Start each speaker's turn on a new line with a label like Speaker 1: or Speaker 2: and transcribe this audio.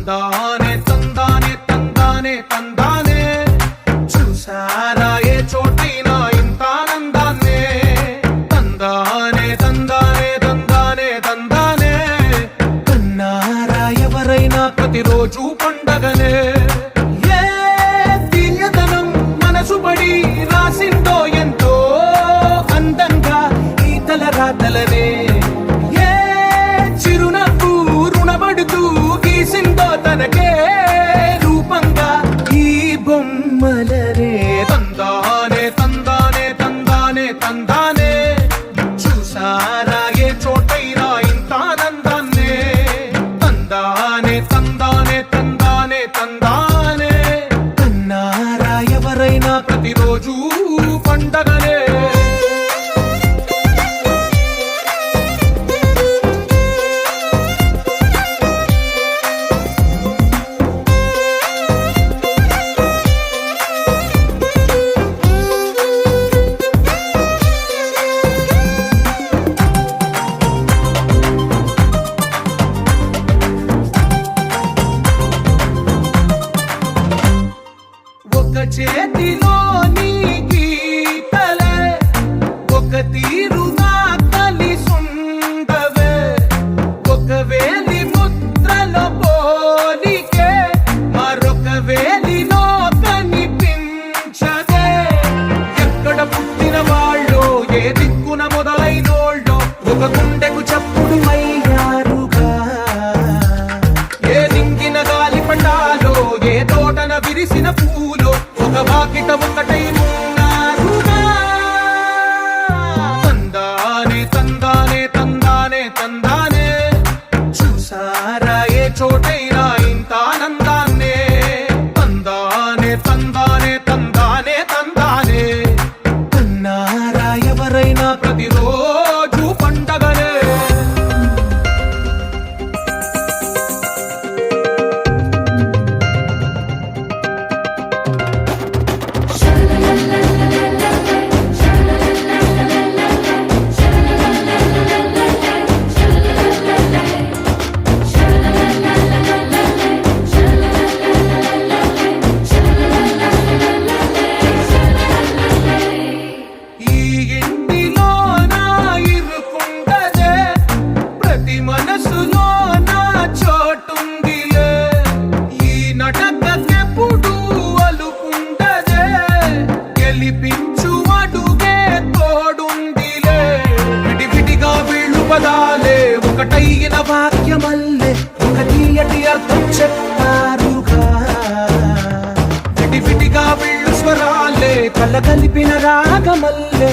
Speaker 1: తందానే తందానే తందానే తందానే చూసారా ఏ చోటైనా ఇంత ఆనందాన్నే తందానే తందానే తందానే తందానే కన్నారా ఎవరైనా ప్రతిరోజు పండగనే ఏ తీయదనం మనసు పడి రాసిందో ఎంతో అందంగా ఈ తలరాతలనే తనకే రూపంగా ఈ బొమ్మలనే తందానే తందానే తందానే తందానే చూసారా ఏ చోటైనా ఇంత ఆనందాన్నే తందానే తందానే తందానే తందానే కన్నారా ఎవరైనా ప్రతిరోజు పండగనే చేతిలో నీ గీతలే ఒక తీరుగా కలిసుండవే ఒక వేలి ముద్రలో పోలికే మరొక వేలిలో కనిపించదే ఎక్కడ పుట్టిన వాళ్ళో ఏ దిక్కున మొదలైనోళ్ళో ఒక గుండెకు చప్పుడు అయ్యారుగా ఏ నింగిన గాలి పటాలో ఏ తోటన విరిసిన పూలో ఒక వాకిట ఒకటై ఉన్నారుగా తందానే తందానే తందానే తందానే చూసారా ఏ చోటైనా ఇంత ఆనందాన్నే తందానే తందానే తందానే తందానే కన్నారా ఎవరైనా ప్రతిరోజు పండగనే మనసులో నా చోటుందిలే ఈ నటకెప్పుడు అలుకుంటదే గెలిపించు అడుగే తోడుందిలే విడివిడిగా వీళ్ళు పదాలే ఒకటైన వాక్యమల్లే ఒక తీయటి అర్థం చెప్పారుగా విడివిడిగా వీళ్ళు స్వరాలే కలగలిపిన రాగమల్లే